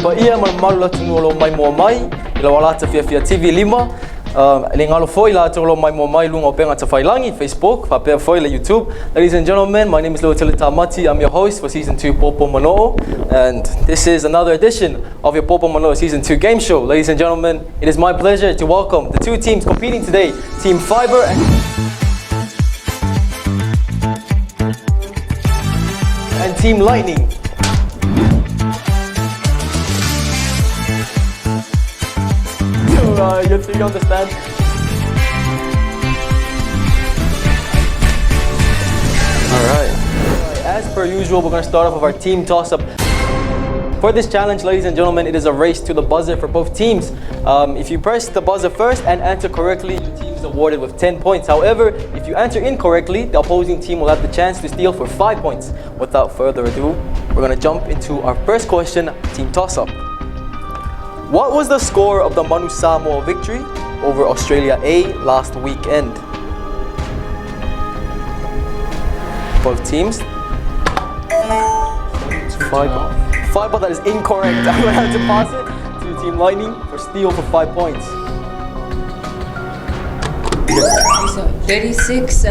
Pa ia malu tunu lo mai mo mai ila wala ta fia TV 5 le ngalo foi la tolo mai mo mai lunga penga ta failangi Facebook fa pe foi la YouTube. Ladies and gentlemen, my name is Lotele Tamati. I'm your host for season 2 Po Po Mano'o, and this is another edition of your Po Po Mano'o season 2 game show. Ladies and gentlemen, it is my pleasure to welcome the two teams competing today, Team Fiber and Team Lightning. You understand? Alright. As per usual, we're going to start off with our team toss-up. For this challenge, ladies and gentlemen, it is a race to the buzzer for both teams. If you press the buzzer first and answer correctly, your team is awarded with 10 points. However, if you answer incorrectly, the opposing team will have the chance to steal for 5 points. Without further ado, we're going to jump into our first question, team toss-up. What was the score of the Manu Samoa victory over Australia A last weekend? Both teams. 5, but that is incorrect. I'm going to have to pass it to Team Lightning for steal for 5 points. 36,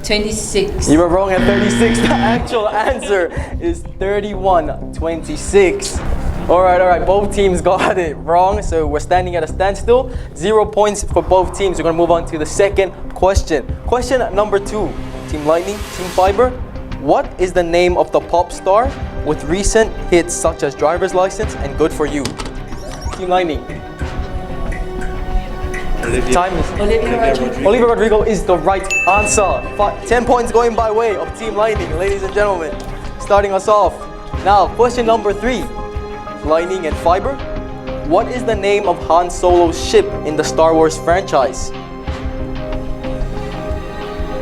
26. You were wrong at 36. The actual answer is 31-26. Alright, both teams got it wrong, so we're standing at a standstill. 0 points for both teams. We're going to move on to the second question. Question number 2, Team Lightning, Team Fiber. What is the name of the pop star with recent hits such as Driver's License and Good For You? Team Lightning. Time is Olivia Rodrigo is the right answer. 10 points going by way of Team Lightning, ladies and gentlemen. Starting us off. Now, question number 3. Lightning and Fiber. What is the name of Han Solo's ship in the Star Wars franchise?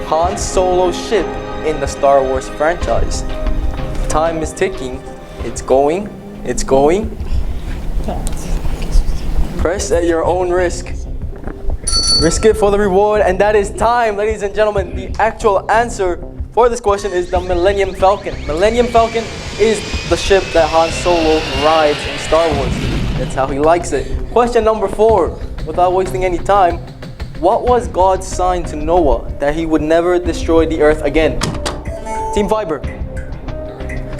Han Solo's ship in the Star Wars franchise. Time is ticking. It's going. Press at your own risk. Risk it for the reward, and that is time, ladies and gentlemen. The actual answer for this question is the Millennium Falcon. Millennium Falcon is the ship that Han Solo rides in Star Wars. That's how he likes it. Question number 4, without wasting any time. What was God's sign to Noah that he would never destroy the earth again? Team Fiber.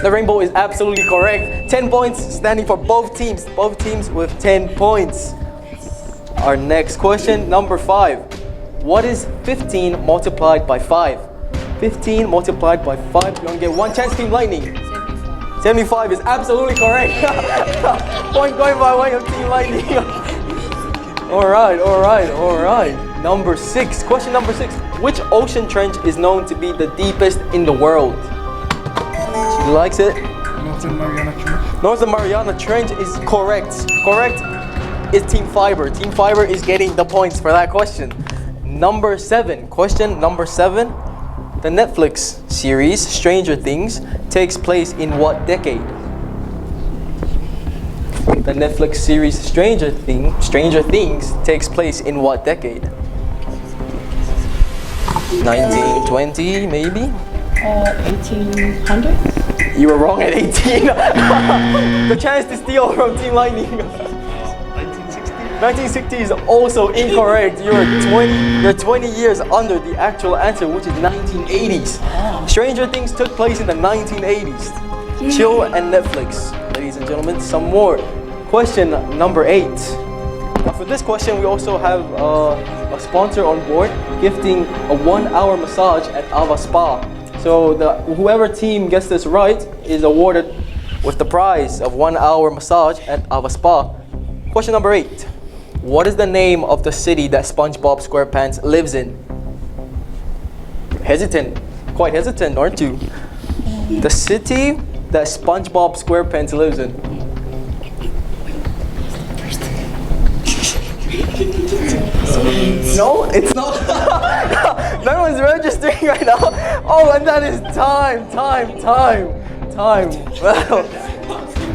The rainbow is absolutely correct. 10 points standing for both teams. Both teams with 10 points. Our next question, number 5. What is 15 multiplied by 5? 15 multiplied by 5. You're going to get one chance, Team Lightning. 75 is absolutely correct. Point going by way of Team Lightning. Alright. Number 6. Question number 6. Which ocean trench is known to be the deepest in the world? She likes it. Northern Mariana Trench. Northern Mariana Trench is correct. Correct is Team Fiber. Team Fiber is getting the points for that question. Number 7. Question number 7. The Netflix series Stranger Things takes place in what decade? The Netflix series Stranger Things takes place in what decade? 1920 maybe? 1800? You were wrong at 18. The chance to steal from Team Lightning. 1960 is also incorrect. You're 20 years under the actual answer, which is 1980s. Stranger Things took place in the 1980s. Chill and Netflix. Ladies and gentlemen, some more. Question number 8. Now for this question, we also have a sponsor on board gifting a 1-hour massage at Ava Spa. So whoever team gets this right is awarded with the prize of 1-hour massage at Ava Spa. Question number 8. What is the name of the city that SpongeBob SquarePants lives in? Quite hesitant, aren't you? The city that SpongeBob SquarePants lives in. No, it's not. No one's registering right now. Oh, and that is time. Well,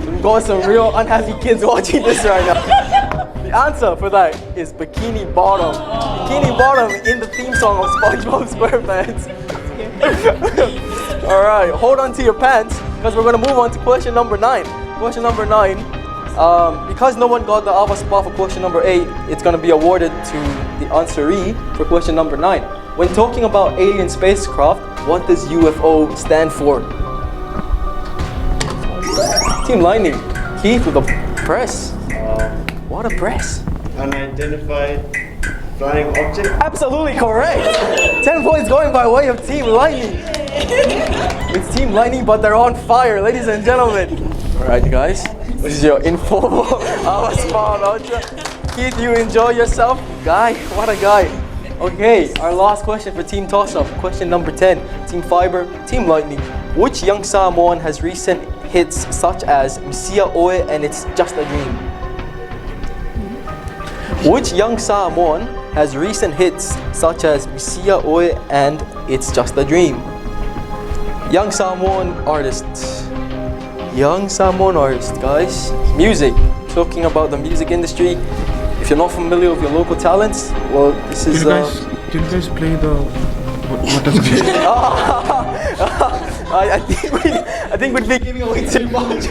we've got some real unhappy kids watching this right now. The answer for that is Bikini Bottom. Bikini Bottom in the theme song of SpongeBob SquarePants. Alright, hold on to your pants because we're going to move on to question number 9. question number 9. Because no one got the Alpha spot for question number 8, it's going to be awarded to the answeree for question number 9. When talking about alien spacecraft, what does UFO stand for? Team Lightning, Keith with a press. What a press. Unidentified flying object. Absolutely correct. 10 points going by way of Team Lightning. It's Team Lightning, but they're on fire, ladies and gentlemen. Alright, guys. This is your informal spot ultra. Keith, you enjoy yourself? Guy, what a guy. Okay, our last question for Team Toss-Up. Question number 10. Team Fiber, Team Lightning. Which young Samoan has recent hits such as Misia Oe and It's Just a Dream? Which young Samoan has recent hits such as Misia Oe and It's Just a Dream? Young Samoan artists. Young Samoan artist, guys. Music. Talking about the music industry. If you're not familiar with your local talents, well, this is. Can you guys play the what does it mean? I think we'd be giving away too much.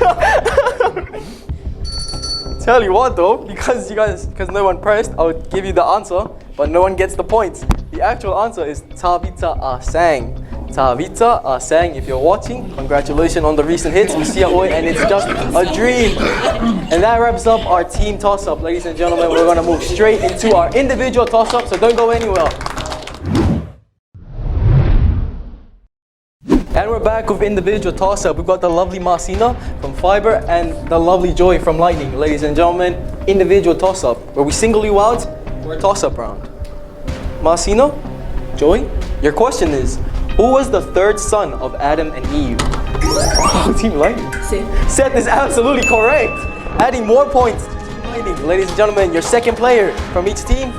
Tell you what though, because no one pressed, I'll give you the answer, but no one gets the points. The actual answer is Tavita Asang. Tavita Asang, if you're watching, congratulations on the recent hits, Misia Oe and It's Just a Dream. And that wraps up our team toss-up, ladies and gentlemen. We're gonna move straight into our individual toss-up, so don't go anywhere. And we're back with individual toss-up. We've got the lovely Marcina from Fiber and the lovely Joy from Lightning. Ladies and gentlemen, individual toss-up, where we single you out for a toss-up round. Marcina, Joy, your question is, who was the third son of Adam and Eve? Oh, Team Lightning. Seth is absolutely correct. Adding more points to Team Lightning. Ladies and gentlemen, your second player from each team.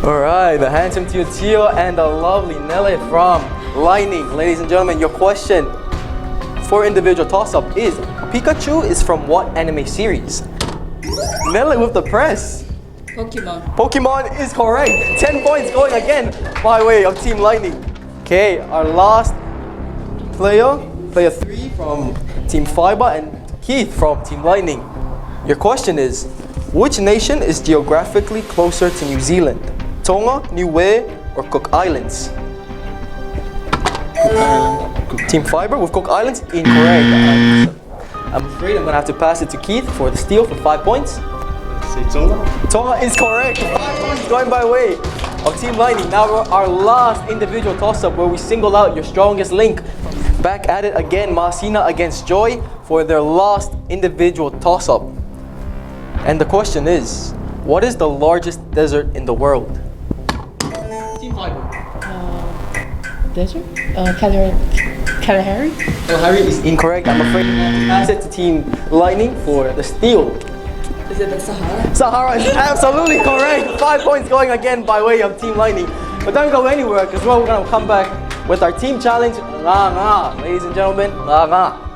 All right, the handsome Tio and the lovely Nelle from Lightning. Ladies and gentlemen, your question for individual toss-up is, Pikachu is from what anime series? Nelle with the press. Pokemon. Pokemon is correct. 10 points going again by way of Team Lightning. Okay, our last player 3 from Team Fiber and Keith from Team Lightning. Your question is, which nation is geographically closer to New Zealand? Tonga, Niue, or Cook Islands? Team Fiber with Cook Islands, incorrect. I'm afraid I'm gonna have to pass it to Keith for the steal for 5 points. Say Tonga. Tonga is correct. 5 points going by way of Team Lightning. Now our last individual toss-up where we single out your strongest link. Back at it again, Marcina against Joy for their last individual toss-up. And the question is, what is the largest desert in the world? Team Fiber. Desert? Kalahari? Kalahari is incorrect. I'm afraid I'm going to pass it to Team Lightning for the steal. Is it the Sahara? Sahara is absolutely correct. 5 points going again by way of Team Lightning. But don't go anywhere because we're going to come back with our team challenge, Nga Nga. Ladies and gentlemen, Nga Nga.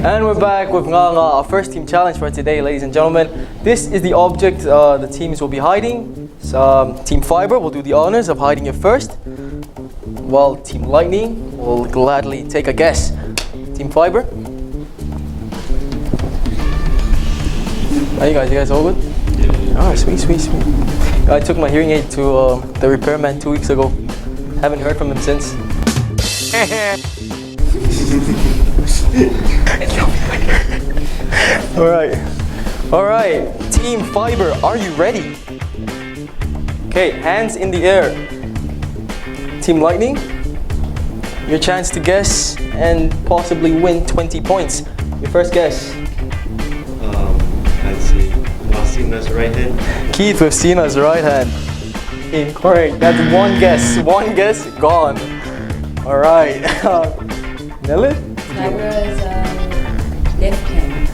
And we're back with Nga Nga, our first team challenge for today, ladies and gentlemen. This is the object the teams will be hiding. Team Fiber will do the honors of hiding it first, while Team Lightning will gladly take a guess. Team Fiber? How you guys all good? Ah, sweet. I took my hearing aid to the repairman 2 weeks ago. Haven't heard from him since. Alright, Team Fiber, are you ready? Okay, hands in the air. Team Lightning, your chance to guess and possibly win 20 points. Your first guess. Let's see. Marcina's right hand. Keith with Sina's right hand. Incorrect. That's one guess. One guess gone. Alright. Nelle? Tyra's left hand.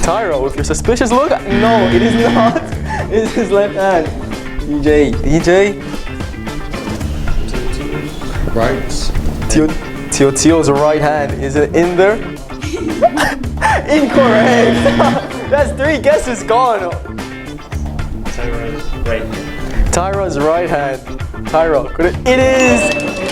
Tyra with your suspicious look? No, it is not. It is his left hand. DJ? Right. Tio's right hand. Is it in there? Incorrect. That's 3 guesses gone. Tyra's right hand. Tyra's right hand. Tyra. It is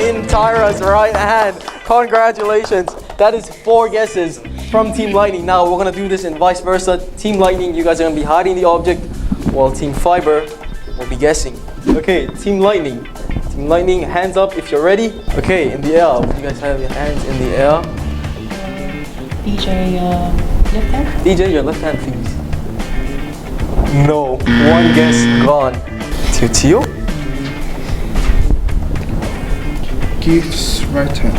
in Tyra's right hand. Congratulations. That is 4 guesses from Team Lightning. Now we're gonna do this in vice versa. Team Lightning, you guys are gonna be hiding the object, while Team Fiber will be guessing. Okay, Team Lightning. Team Lightning, hands up if you're ready. Okay, in the air. You guys have your hands in the air. DJ, left hand? DJ, your left hand, please. No, 1 guess gone. Tio? Keith's right hand.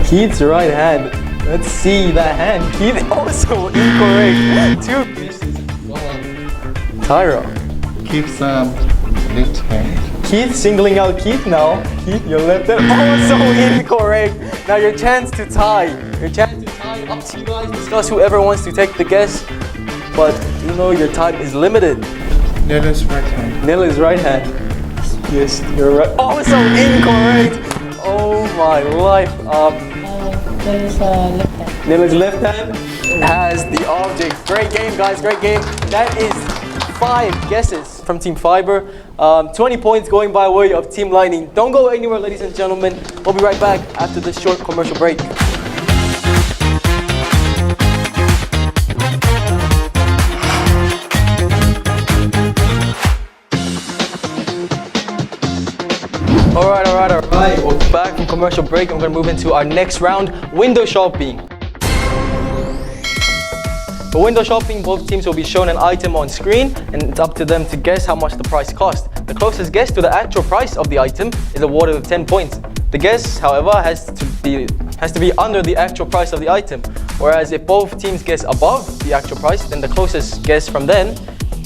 Keith's right hand. Let's see that hand. Keith also incorrect. 2 guesses gone. Tyra. Keith's left hand. Keith singling out Keith now. Keith, your left hand also incorrect. Now your chance to tie. Your chance to tie. Up to you guys. Discuss whoever wants to take the guess. But you know your time is limited. Nella's right hand. Nella's right hand. Yes, you're right. Also incorrect. Oh my life. Nella's left hand. Nella's left hand has the object. Great game, guys. Great game. That is 5 guesses from Team Fiber. 20 points going by way of Team Lightning. Don't go anywhere, ladies and gentlemen. We'll be right back after this short commercial break. All right. We're back from commercial break. I'm gonna move into our next round, window shopping. For window shopping, both teams will be shown an item on screen, and it's up to them to guess how much the price cost. The closest guess to the actual price of the item is awarded with 10 points. The guess, however, has to be under the actual price of the item. Whereas if both teams guess above the actual price, then the closest guess from then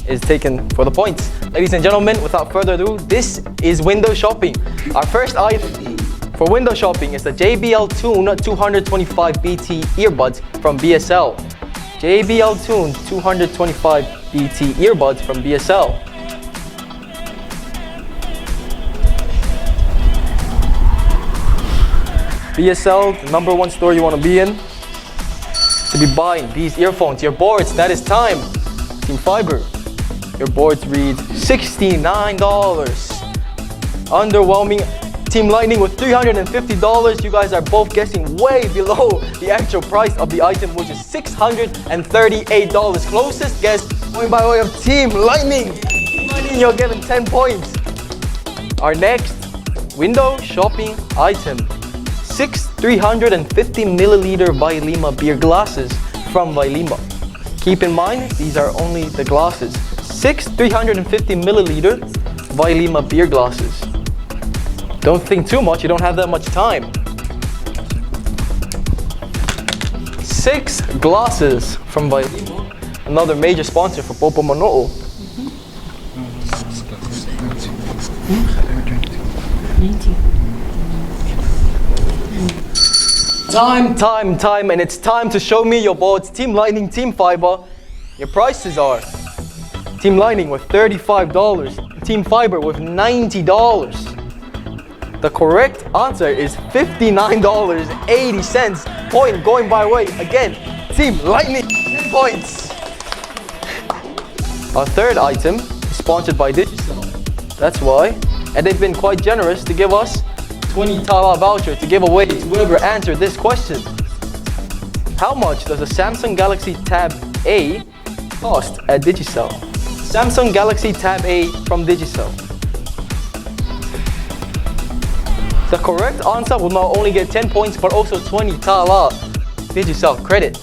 is taken for the points. Ladies and gentlemen, without further ado, this is window shopping. Our first item for window shopping is the JBL Tune 225BT earbuds from BSL. JBL Tune 225BT earbuds from BSL. BSL, the #1 store you want to be in, to be buying these earphones, your boards. That is time. Team Fiber, your boards read $69. Underwhelming. Team Lightning with $350. You guys are both guessing way below the actual price of the item, which is $638. Closest guess going by way of Team Lightning. Team Lightning, you're given 10 points. Our next window shopping item. 6 350 milliliter Vailima beer glasses from Vailima. Keep in mind, these are only the glasses. 6 350 milliliter Vailima beer glasses. Don't think too much, you don't have that much time. 6 glasses from Vailima, another major sponsor for Po Po Mano'o. Time, and it's time to show me your boards. Team Lightning, Team Fiber. Your prices are Team Lightning with $35, Team Fiber with $90. The correct answer is $59.80. Point going by way again. Team Lightning, 10 points. Our third item is sponsored by Digicel. That's why, and they've been quite generous to give us 20 Tala voucher to give away to whoever answered this question. How much does a Samsung Galaxy Tab A cost at Digicel? Samsung Galaxy Tab A from Digicel. The correct answer will not only get 10 points but also 20 Tala Digicel credit.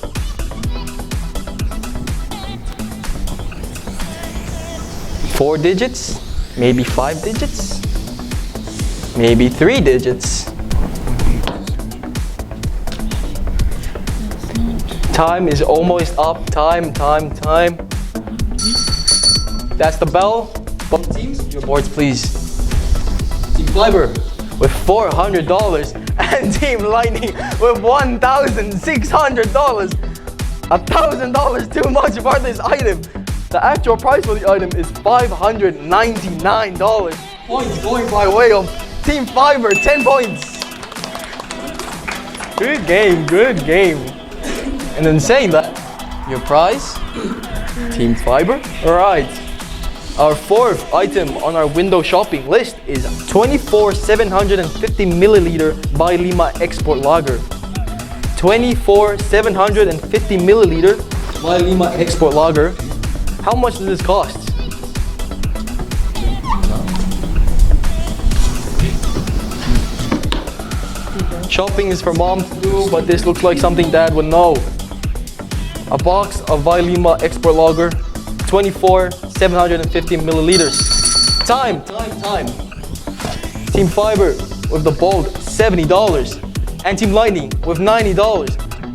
Four digits, maybe 5 digits, maybe 3 digits. Time is almost up. Time. That's the bell. Both teams, your boards please. Team Fiber with $400 and Team Lightning with $1,600. $1,000 too much for this item. The actual price for the item is $599. Points going by way of Team Fiber, 10 points. Good game. And then saying that, your prize, Team Fiber. All right. Our fourth item on our window shopping list is 24 750 milliliter by Lima Export Lager. 24 750 milliliter by Lima Export Lager. How much does this cost? Shopping is for mom to do, but this looks like something dad would know. A box of by Lima Export Lager, 24 750 milliliters. Time. Team Fiber with the bold $70 and Team Lightning with $90.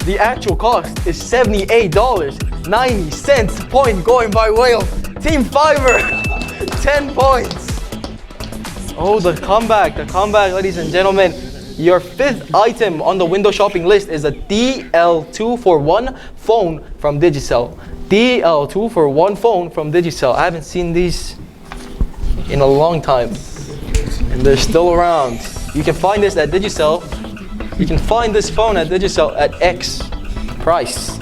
The actual cost is $78.90. Point going by way of Team Fiber. 10 points. Oh, the comeback, ladies and gentlemen. Your fifth item on the window shopping list is a DL241 phone from Digicel. DL241 phone from Digicel. I haven't seen these in a long time, and they're still around. You can find this at Digicel. You can find this phone at Digicel at X price.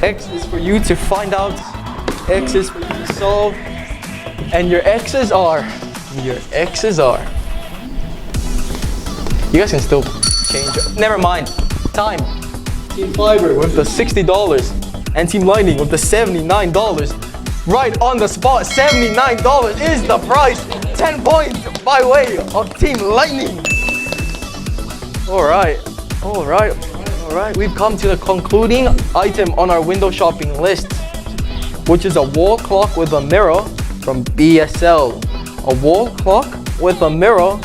X is for you to find out. X is for you to solve. And your X's are. You guys can still change it. Never mind. Time. Team Fiber with the $60 and Team Lightning with the $79. Right on the spot, $79 is the price. 10 points by way of Team Lightning. All right. We've come to the concluding item on our window shopping list, which is a wall clock with a mirror from BSL. A wall clock with a mirror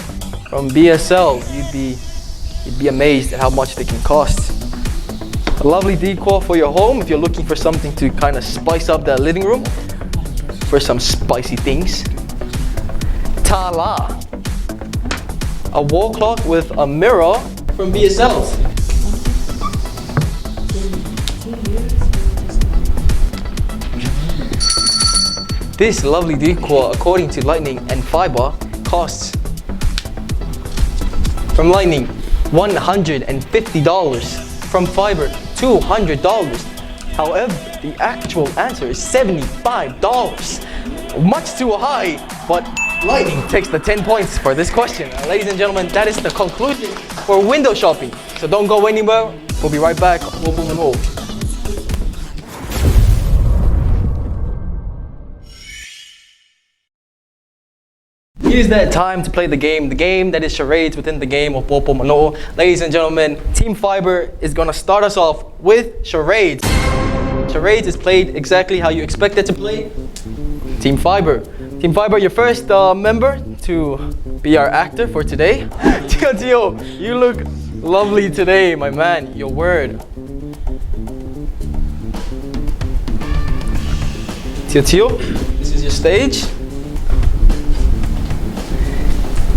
from BSL. You'd be amazed at how much they can cost. A lovely decor for your home if you're looking for something to kind of spice up that living room for some spicy things. Ta-la! A wall clock with a mirror from BSL. This lovely decor, according to Lightning and Fiber, costs from Lightning $150, from Fiber $200. However, the actual answer is $75. Much too high, but Lightning takes the 10 points for this question. Ladies and gentlemen, that is the conclusion for window shopping. So don't go anywhere. We'll be right back. Po Po Mano'o. It is that time to play the game that is charades within the game of Po Po Mano'o. Ladies and gentlemen, Team Fiber is gonna start us off with charades. Charades is played exactly how you expect it to play. Team Fiber, your first member to be our actor for today. Tio, you look lovely today, my man. Your word. Tio, this is your stage.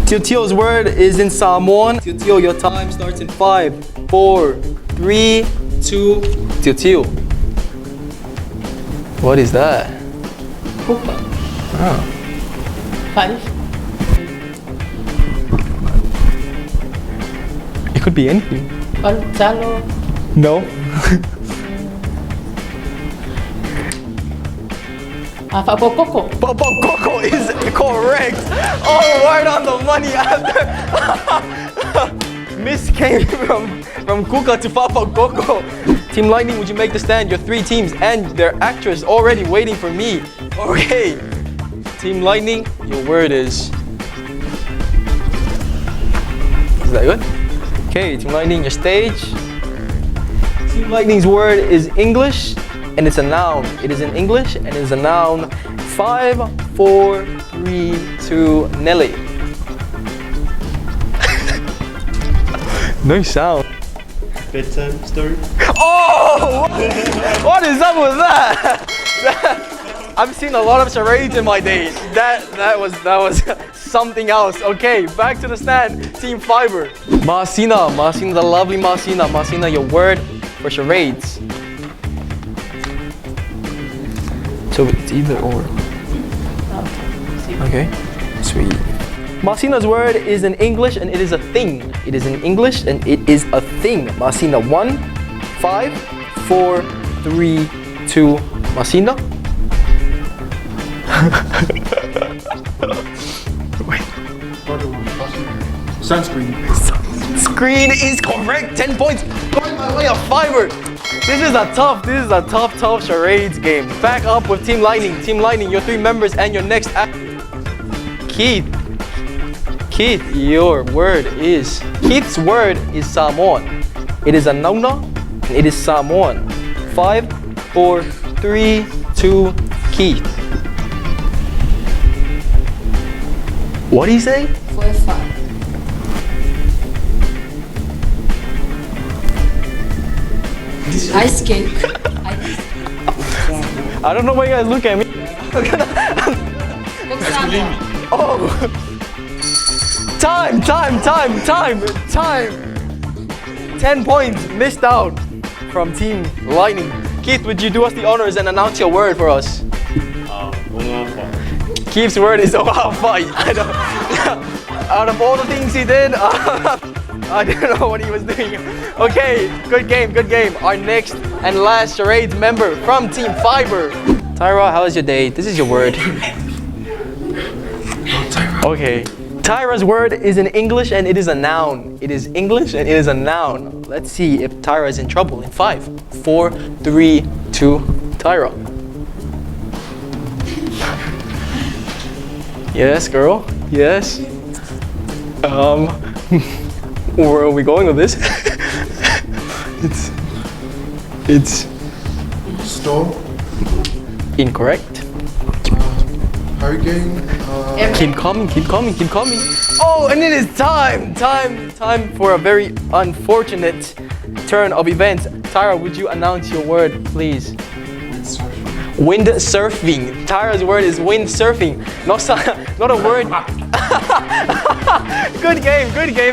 Tio's word is in Samoan. Tio, your time starts in 5, 4, 3, 2. Tio. What is that? Pupa. Oh. 5. It could be anything. Chalo. No. Papokoko. Po Po Coco is correct. Oh, right on the money after. Miss came from Kuka to Papa Coco. Team Lightning, would you make the stand? Your 3 teams and their actress already waiting for me. Okay. Team Lightning, your word is. Is that good? Okay, Team Lightning, your stage. Team Lightning's word is English. And it's a noun. It is in English and it is a noun. 5, 4, 3, 2, Nelly. Nice sound. Bedtime story. Oh! What is up with that? I've seen a lot of charades in my day. That was something else. Okay, back to the stand. Team Fiber. Masina, the lovely Masina. Masina, your word for charades. So it's either or. Okay, sweet. Masina's word is in English and it is a thing. It is in English and it is a thing. Masina, 1, 5, 4, 3, 2. Masina. Sunscreen. Screen is correct. 10 points. Going my way, a fiver. This is a tough charades game. Back up with Team Lightning. Team Lightning, your 3 members and your next Keith, your word is Keith's word is Samoan. It is a nauna and it is Samoan. 5, 4, 3, 2, Keith. What do you say? Fuefa. Ice cake. I don't know why you guys look at me. Oh. Time. 10 points missed out from Team Lightning. Keith, would you do us the honors and announce your word for us? Keith's word is fight. I don't. Out of all the things he did, I didn't know what he was doing. Okay, good game. Our next and last charades member from Team Fiber. Tyra, how was your day? This is your word. Okay. Tyra's word is in English and it is a noun. It is English and it is a noun. Let's see if Tyra is in trouble in 5, 4, 3, 2, Tyra. Yes, girl. Yes. Where are we going with this? It's Storm. incorrect. Hurricane. Keep coming. Oh, and it is time for a very unfortunate turn of events. Tyra, would you announce your word, please? Windsurfing. Tyra's word is windsurfing. Not a word. Good game,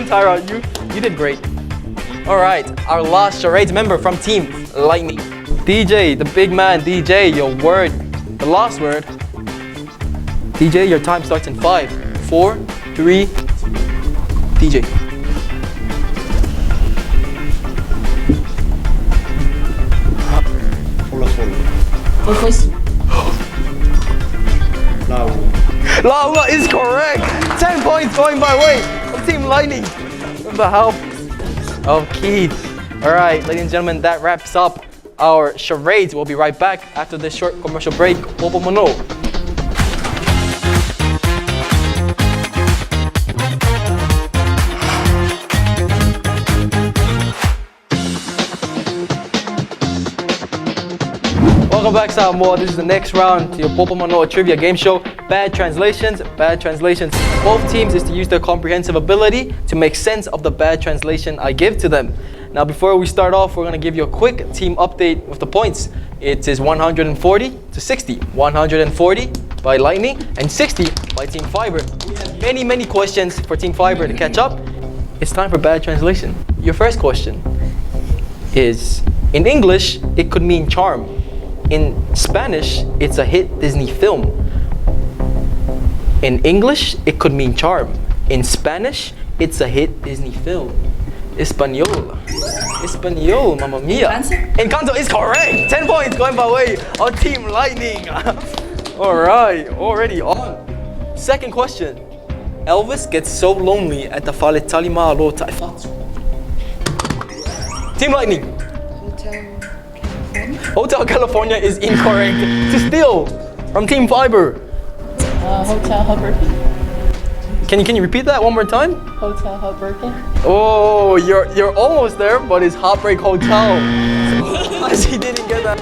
Tyra. You did great. All right, our last charades member from Team Lightning. DJ, the big man, DJ, your word, the last word. DJ, your time starts in 5, 4, 3, DJ. Laua is correct. 10 points going my way of Team Lightning with the help of Keith. All right, ladies and gentlemen, that wraps up our charades. We'll be right back after this short commercial break. Po Po Mano'o. Welcome back, Samoa. This is the next round to your Po Po Mano'o trivia game show. Bad translations. Both teams is to use their comprehensive ability to make sense of the bad translation I give to them. Now, before we start off, we're going to give you a quick team update with the points. It is 140 to 60. 140 by Lightning and 60 by Team Fiber. We have many questions for Team Fiber to catch up. It's time for bad translation. Your first question is, in English, it could mean charm. In Spanish, it's a hit Disney film. In English, it could mean charm. In Spanish, it's a hit Disney film. Espanol, mamma mia. Encanto is correct. 10 points going my way on Team Lightning. All right, already on. Second question. Elvis gets so lonely at the Faletalima Lota. Team Lightning. Hotel California is incorrect. To steal from Team Fiber. Hotel Hubberkin. Can you repeat that one more time? Hotel Hubberkin. Oh, you're almost there, but it's Heartbreak Hotel. As he didn't get that.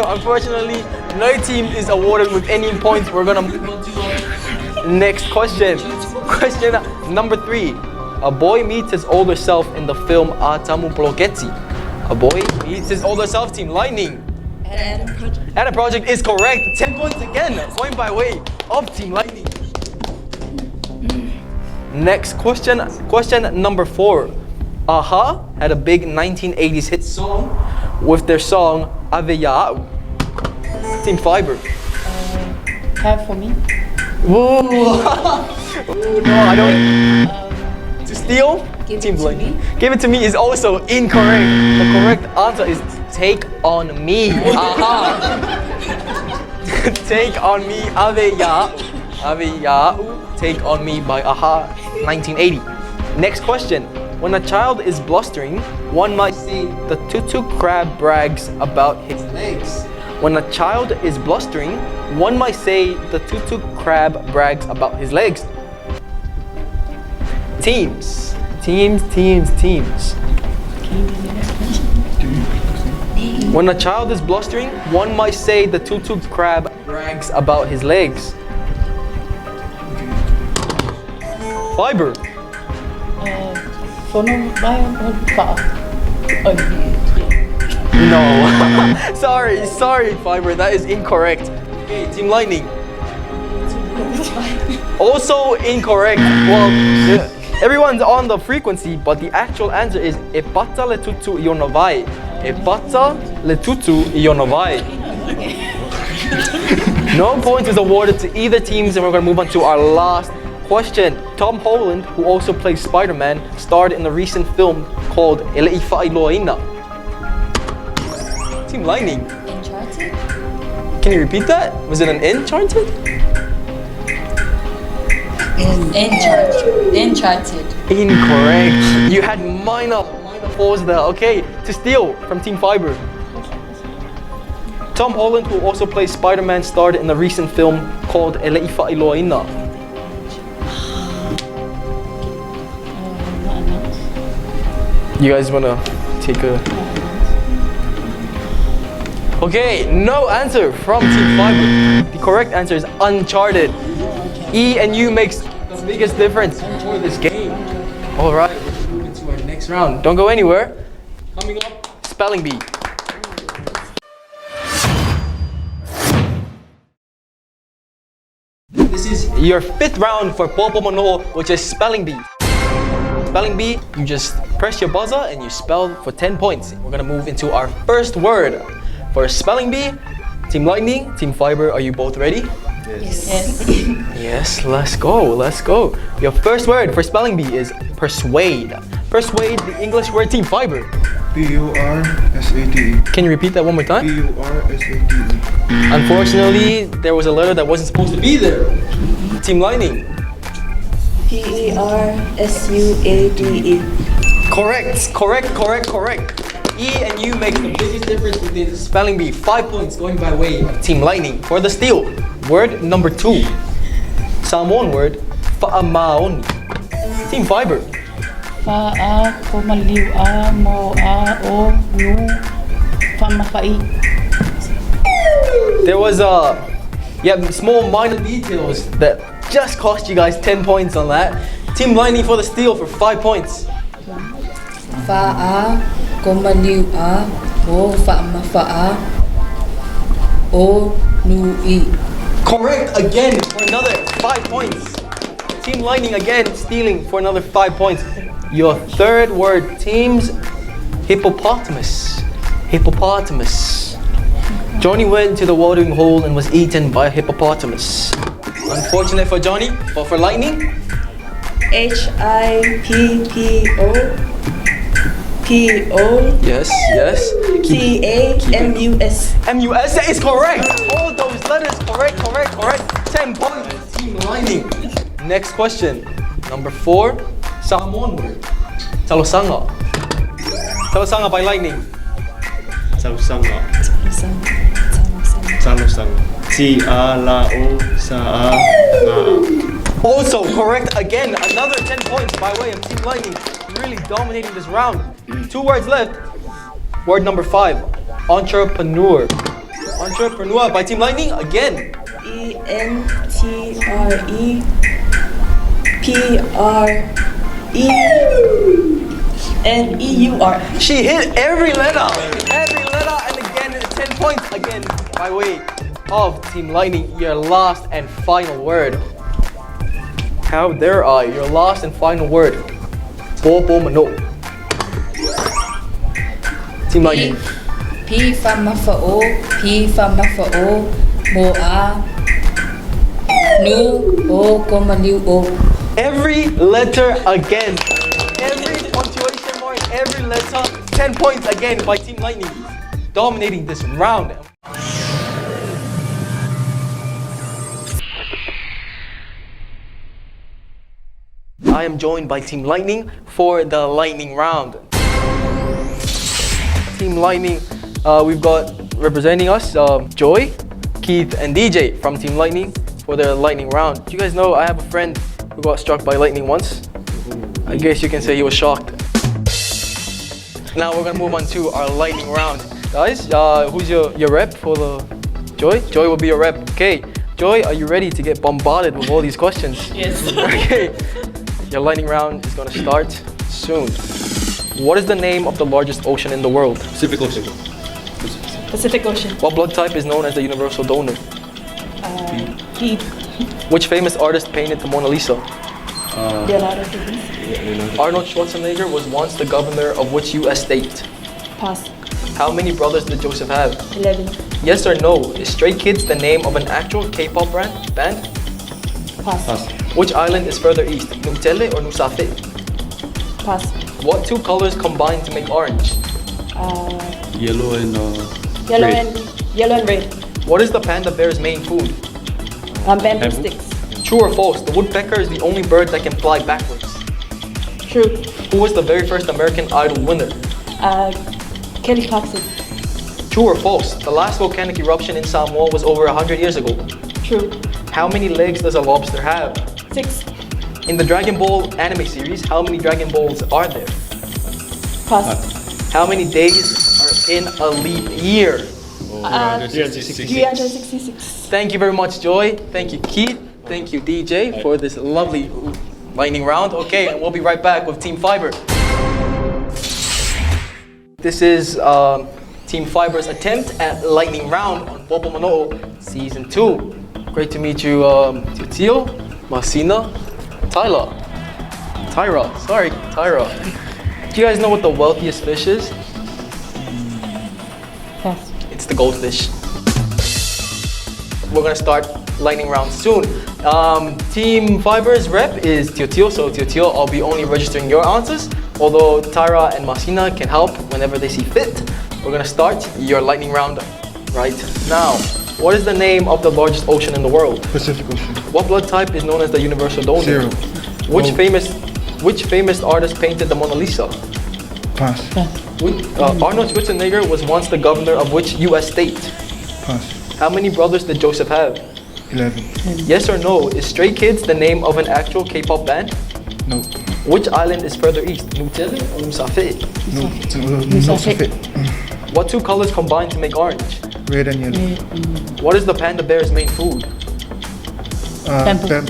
Unfortunately, no team is awarded with any points. We're gonna move on to our next question. Question number 3. A boy meets his older self in the film Atamu Blogetti. A boy meets his older self. Team Lightning. Adam Project is correct. 10 points again, going by way of Team Lightning. Next question, question number 4. Aha had a big 1980s hit song with their song Aveya'u. Team Fiber. Have for me. Whoa. Oh, no, I don't. To steal? Give Team it to Lightning. me. Give it to me is also incorrect. The correct answer is take on me. Aha. Take on Me, Ave Ya. Ave Ya. Take on Me by Aha, 1980. Next question. When a child is blustering, one might say the tutu crab brags about his legs. When a child is blustering, one might say the tutu crab brags about his legs. Teams. Teams. When a child is blustering, one might say the tutu crab brags about his legs. Fiber. Phone by pa. Oh, No. sorry, Fiber. That is incorrect. Okay, Team Lightning. Also incorrect. Well, everyone's on the frequency, but the actual answer is Epata letutu ionovai. Epata letutu ionovai. No points is awarded to either teams, and we're going to move on to our last question. Tom Holland, who also plays Spider-Man, starred in a recent film called Eleifa'iloina. Team Lightning. Uncharted? Can you repeat that? Was it an Uncharted? Uncharted. Incorrect. You had minor pause there. Okay, to steal from Team Fiber. Tom Holland, who also plays Spider-Man, starred in a recent film called Eleifa'iloina. Not announced. You guys wanna take a... Okay, no answer from Team Fiber. The correct answer is Uncharted. E and U makes the biggest difference for this game. Alright, let's move into our next round. Don't go anywhere. Coming up, Spelling Bee. This is your 5th round for Po Po Mano'o, which is Spelling Bee. Spelling Bee, you just press your buzzer and you spell for 10 points. We're gonna move into our first word. For Spelling Bee, Team Lightning, Team Fiber, are you both ready? Yes. Yes, let's go. Your first word for Spelling Bee is persuade. Persuade, the English word, Team Fiber. P-U-R-S-A-T-E. Can you repeat that one more time? P-U-R-S-A-T-E. Unfortunately, there was a letter that wasn't supposed to be there. Team Lightning. P-E-R-S-U-A-D-E. Correct. E and U make the biggest difference with the Spelling Bee. 5 points going by way of Team Lightning. For the steal, word number 2. Samoan word, fa'amaon. Team Fiber. Fa'a, kumaliwa, mo'a, o, nu, famafai. There was small minor details that just cost you guys 10 points on that. Team Lightning for the steal for 5 points. Fa'a, kumaliwa, mo fa'mafa'a, o, nu'i. Correct again for another 5 points. Team Lightning again stealing for another 5 points. Your third word, teams, hippopotamus. Hippopotamus. Johnny went to the watering hole and was eaten by a hippopotamus. Unfortunate for Johnny, but for Lightning, H-I-P-P-O, P-O, yes. T-A-M-U-S. M-U-S, that is correct. All those letters, correct. 10 points, Team Lightning. Next question, number 4, Samoan word. Talosanga. Talosanga by Lightning. Salosanga. T-A-L-O-S-A-A. Also correct again, another 10 points by way of Team Lightning. Really dominating this round. 2 words left. Word number 5, entrepreneur. Entrepreneur by Team Lightning again. E-N-T-R-E-P-R-E-N-E-U-R. She hit every letter, and again 10 points again by way of Team Lightning. Your last and final word. How dare I? Your last and final word. Po Po Mano'o. Team Lightning. P-fa-ma-fa-o, P-fa-ma-fa-o, mo-a, nu, o, komaliw-o. Every letter again. Every punctuation mark, every letter. 10 points again by Team Lightning. Dominating this round. I am joined by Team Lightning for the lightning round. Team Lightning, we've got representing us Joy, Keith, and DJ from Team Lightning for the lightning round. Do you guys know I have a friend who got struck by lightning once? I guess you can say he was shocked. Now we're gonna move on to our lightning round. Guys, who's your rep for the Joy? Joy will be your rep. Okay, Joy, are you ready to get bombarded with all these questions? Yes. Okay, your lightning round is gonna start soon. What is the name of the largest ocean in the world? Pacific Ocean. Pacific Ocean. What blood type is known as the universal donor? B. Which famous artist painted the Mona Lisa? Leonardo da Vinci. Arnold Schwarzenegger was once the governor of which US state? Pass. How many brothers did Joseph have? 11. Yes or no, is Stray Kids the name of an actual K-pop band? Pass. Which island is further east, Nutelle or Nusafit? Pass. What two colors combine to make orange? Yellow and Yellow and red. What is the panda bear's main food? Bamboo sticks. True or false, the woodpecker is the only bird that can fly backwards? True. Who was the very first American Idol winner? Kelly Clarkson. True or false, the last volcanic eruption in Samoa was over 100 years ago? True. How many legs does a lobster have? 6. In the Dragon Ball anime series, how many Dragon Balls are there? Pass. How many days are in a leap year? 366. Thank you very much, Joy. Thank you, Keith. Thank you, DJ, for this lovely lightning round. Okay, and we'll be right back with Team Fiber. This is Team Fiber's attempt at lightning round on Po Po Mano'o Season 2. Great to meet you, Tio, Masina, Tyra. Do you guys know what the wealthiest fish is? Pass. It's the goldfish. We're gonna start lightning round soon. Team Fiber's rep is Tio. So Tio, I'll be only registering your answers, although Tyra and Masina can help whenever they see fit. We're gonna start your lightning round right now. What is the name of the largest ocean in the world? Pacific Ocean. What blood type is known as the universal donor? 0. Which Oh. famous artist painted the Mona Lisa? Pass. Arnold Schwarzenegger was once the governor of which US state? Pass. How many brothers did Joseph have? 11. Yes or no, is Stray Kids the name of an actual K-pop band? No. Which island is further east, Nutelle or Nusafit? No. No fit. What two colors combine to make orange? Red and yellow. What is the panda bear's main food? Bamboo.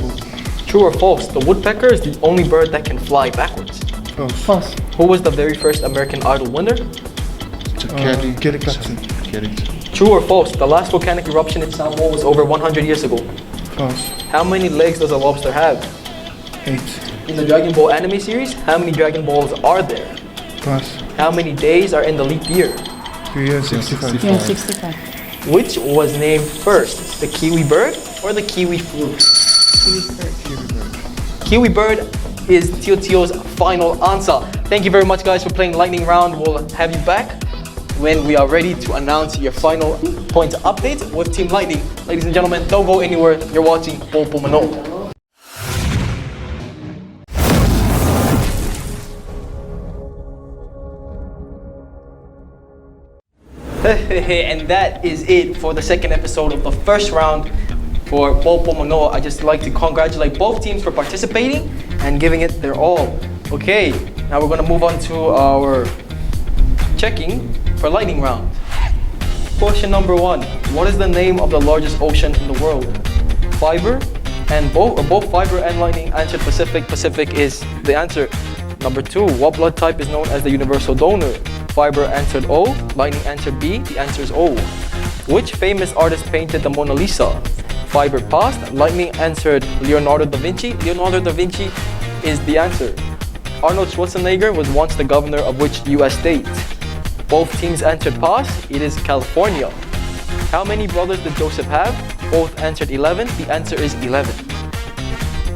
True or false, the woodpecker is the only bird that can fly backwards? False. False. Who was the very first American Idol winner? Kelly Clarkson. True or false, the last volcanic eruption in Samoa was over 100 years ago? False. How many legs does a lobster have? 8. In the Dragon Ball anime series, how many Dragon Balls are there? Pass. How many days are in the leap year? 365. 365. Which was named first, the kiwi bird or the kiwi fruit? Kiwi bird is Tio's final answer. Thank you very much, guys, for playing lightning round. We'll have you back when we are ready to announce your final points update with Team Lightning. Ladies and gentlemen, don't go anywhere. You're watching Po Po Mano'o. And that is it for the second episode of the first round for Po Po Mano'o. I just like to congratulate both teams for participating and giving it their all. Okay, now we're gonna move on to our checking for lightning round. Question number 1. What is the name of the largest ocean in the world? Fiber and both Fiber and Lightning answered Pacific. Pacific is the answer. Number 2. What blood type is known as the universal donor? Fiber answered O, Lightning answered B, the answer is O. Which famous artist painted the Mona Lisa? Fiber passed, Lightning answered Leonardo da Vinci. Leonardo da Vinci is the answer. Arnold Schwarzenegger was once the governor of which US state? Both teams answered pass, it is California. How many brothers did Joseph have? Both answered 11, the answer is 11.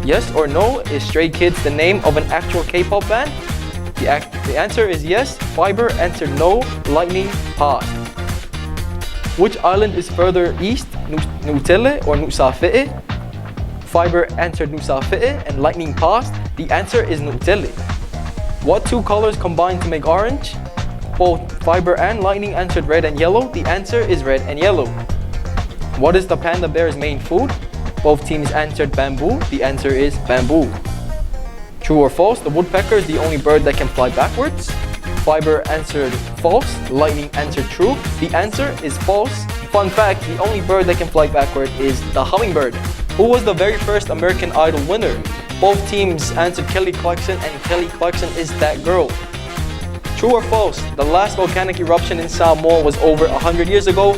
Yes or no, is Stray Kids the name of an actual K-pop band? The answer is yes. Fiber answered no. Lightning passed. Which island is further east, Nutelle or Nusafit? Fiber answered Nusafit and Lightning passed. The answer is Nutelle. What two colors combine to make orange? Both Fiber and Lightning answered red and yellow. The answer is red and yellow. What is the panda bear's main food? Both teams answered bamboo. The answer is bamboo. True or false? The woodpecker is the only bird that can fly backwards. Fiber answered false. Lightning answered true. The answer is false. Fun fact, the only bird that can fly backward is the hummingbird. Who was the very first American Idol winner? Both teams answered Kelly Clarkson, and Kelly Clarkson is that girl. True or false? The last volcanic eruption in Samoa was over 100 years ago.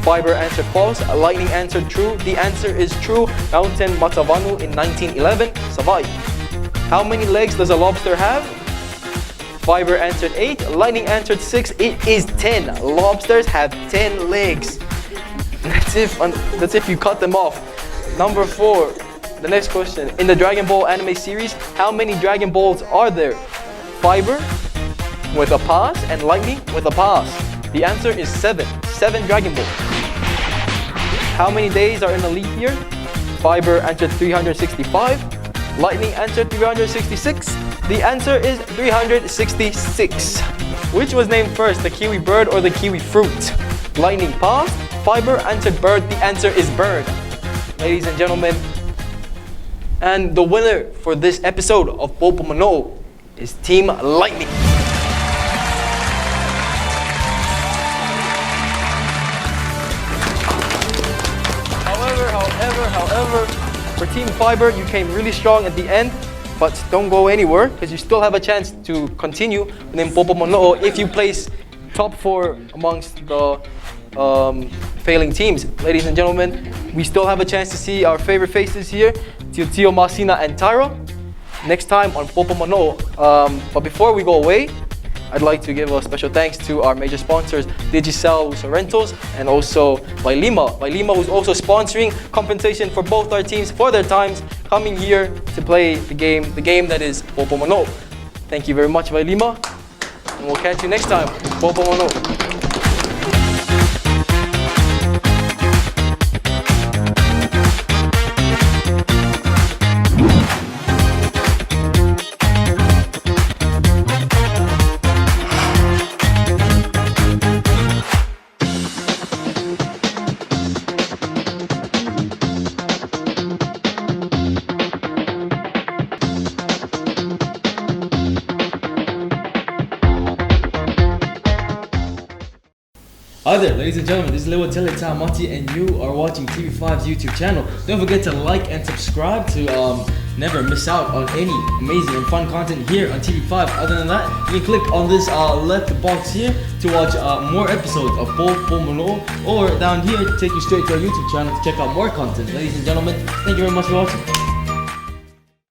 Fiber answered false. Lightning answered true. The answer is true. Mountain Matavanu in 1911 survived. How many legs does a lobster have? Fiber answered 8. Lightning answered 6. It is 10. Lobsters have 10 legs. That's if you cut them off. Number 4. The next question. In the Dragon Ball anime series, how many Dragon Balls are there? Fiber with a pass and Lightning with a pass. The answer is 7. 7 Dragon Balls. How many days are in a leap year? Fiber answered 365. Lightning answered 366. The answer is 366. Which was named first, the kiwi bird or the kiwi fruit? Lightning passed. Fiber answered bird. The answer is bird. Ladies and gentlemen, and the winner for this episode of Po Po Mano'o is Team Lightning. However, for Team Fiber, you came really strong at the end, but don't go anywhere because you still have a chance to continue within Po Po Mano'o if you place top 4 amongst the failing teams. Ladies and gentlemen, we still have a chance to see our favorite faces here, Tio Masina and Tyro, next time on Po Po Mano'o. But before we go away, I'd like to give a special thanks to our major sponsors, Digicel Rentals and also Vailima, who's also sponsoring compensation for both our teams for their times coming here to play the game that is Po Po Mano'o. Thank you very much, Vailima, and we'll catch you next time, Po Po Mano'o. Hi there, ladies and gentlemen, this is Lewa Tele Tamati and you are watching TV5's YouTube channel. Don't forget to like and subscribe to never miss out on any amazing and fun content here on TV5. Other than that, you can click on this left box here to watch more episodes of Po Po Mano'o, or down here to take you straight to our YouTube channel to check out more content. Ladies and gentlemen, thank you very much for watching.